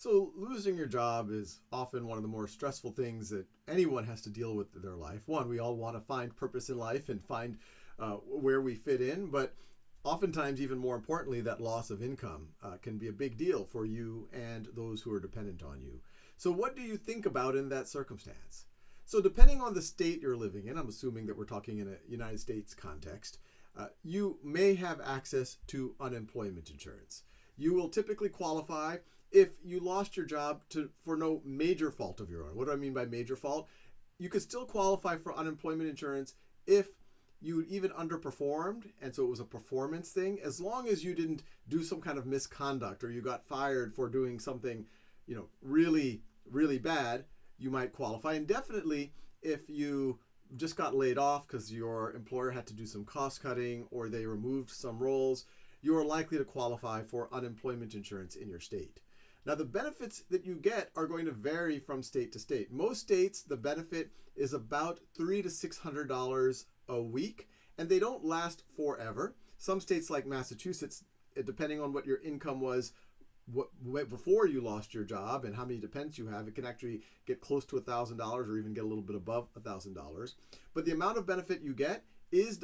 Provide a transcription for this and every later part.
So, losing your job is often one of the more stressful things that anyone has to deal with in their life. One, we all want to find purpose in life and find where we fit in, but oftentimes, even more importantly, that loss of income can be a big deal for you and those who are dependent on you. So, what do you think about in that circumstance? So, depending on the state you're living in, I'm assuming that we're talking in a United States context, you may have access to unemployment insurance. You will typically qualify if you lost your job for no major fault of your own. What do I mean by major fault? You could still qualify for unemployment insurance if you even underperformed, and so it was a performance thing, as long as you didn't do some kind of misconduct or you got fired for doing something, really, really bad, you might qualify. And definitely if you just got laid off because your employer had to do some cost cutting or they removed some roles, you are likely to qualify for unemployment insurance in your state. Now, the benefits that you get are going to vary from state to state. Most states, the benefit is about $300 to $600 a week, and they don't last forever. Some states like Massachusetts, depending on what your income was before you lost your job and how many dependents you have, it can actually get close to $1,000 or even get a little bit above $1,000. But the amount of benefit you get is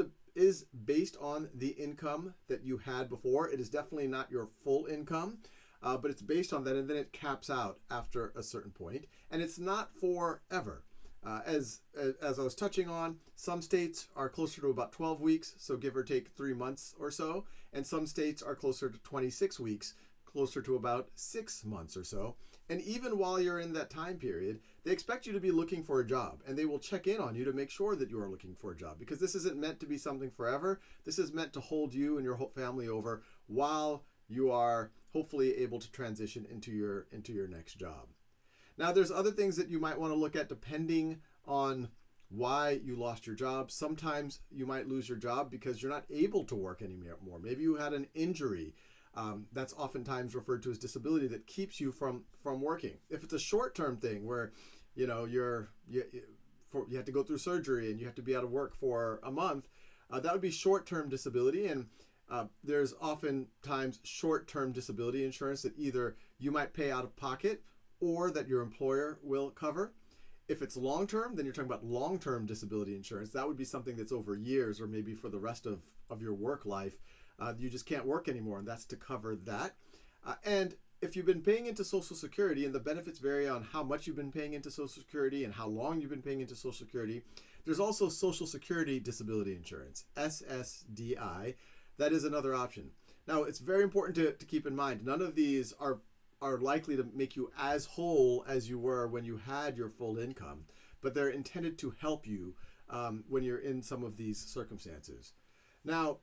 based on the income that you had before. It is definitely not your full income. But it's based on that, and then it caps out after a certain point, and it's not forever. As I was touching on, some states are closer to about 12 weeks, so give or take 3 months or so, and some states are closer to 26 weeks, closer to about 6 months or so. And even while you're in that time period, they expect you to be looking for a job, and they will check in on you to make sure that you are looking for a job, because this isn't meant to be something forever. This is meant to hold you and your whole family over while you are hopefully able to transition into your next job. Now, there's other things that you might want to look at depending on why you lost your job. Sometimes you might lose your job because you're not able to work anymore. Maybe you had an injury. That's oftentimes referred to as disability that keeps you from working. If it's a short-term thing where you have to go through surgery and you have to be out of work for a month, that would be short-term disability. And there's oftentimes short-term disability insurance that either you might pay out of pocket or that your employer will cover. If it's long-term, then you're talking about long-term disability insurance. That would be something that's over years or maybe for the rest of your work life. You just can't work anymore, and that's to cover that. And if you've been paying into Social Security, and the benefits vary on how much you've been paying into Social Security and how long you've been paying into Social Security, there's also Social Security Disability Insurance, SSDI. That is another option. Now, it's very important to keep in mind, none of these are likely to make you as whole as you were when you had your full income, but they're intended to help you when you're in some of these circumstances. Now,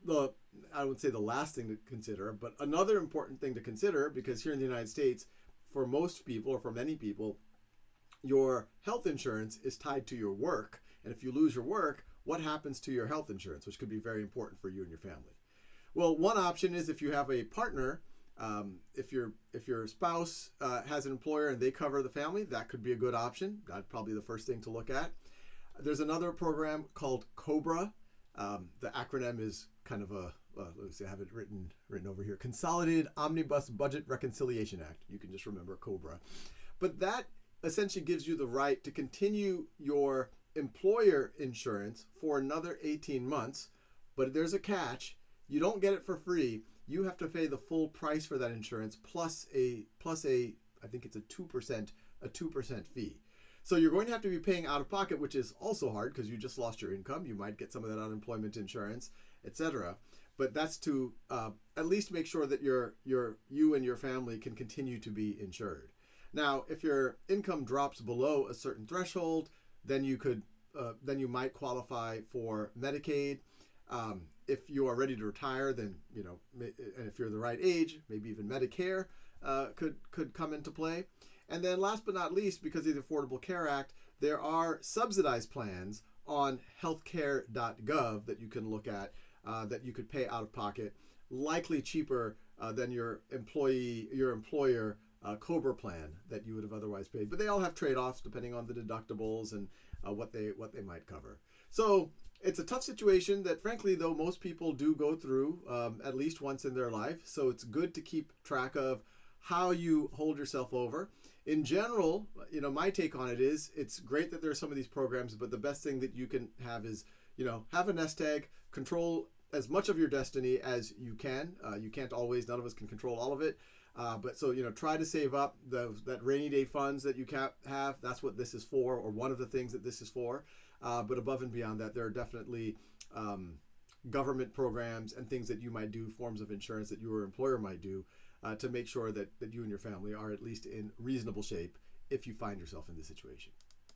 I would say the last thing to consider, but another important thing to consider, because here in the United States, for most people or for many people, your health insurance is tied to your work. And if you lose your work, what happens to your health insurance, which could be very important for you and your family? Well, one option is if you have a partner, if your spouse has an employer and they cover the family, that could be a good option. That's probably the first thing to look at. There's another program called COBRA. The acronym is kind of let me see, I have it written over here. Consolidated Omnibus Budget Reconciliation Act. You can just remember COBRA. But that essentially gives you the right to continue your employer insurance for another 18 months. But there's a catch. You don't get it for free. You have to pay the full price for that insurance plus a I think it's a 2% fee. So you're going to have to be paying out of pocket, which is also hard because you just lost your income. You might get some of that unemployment insurance, etc. But that's to at least make sure that you and your family can continue to be insured. Now, if your income drops below a certain threshold, then you might qualify for Medicaid. If you are ready to retire, then and if you're the right age, maybe even Medicare could come into play. And then last but not least, because of the Affordable Care Act, there are subsidized plans on healthcare.gov that you can look at that you could pay out of pocket, likely cheaper than your employer COBRA plan that you would have otherwise paid. But they all have trade-offs depending on the deductibles and what they might cover. So it's a tough situation that, frankly, though, most people do go through at least once in their life. So it's good to keep track of how you hold yourself over. In general, my take on it is it's great that there are some of these programs, but the best thing that you can have is, have a nest egg, control as much of your destiny as you can. You can't always, none of us can control all of it. But so, try to save up that rainy day funds that you have. That's what this is for, or one of the things that this is for. But above and beyond that, there are definitely government programs and things that you might do, forms of insurance that your employer might do to make sure that you and your family are at least in reasonable shape if you find yourself in this situation.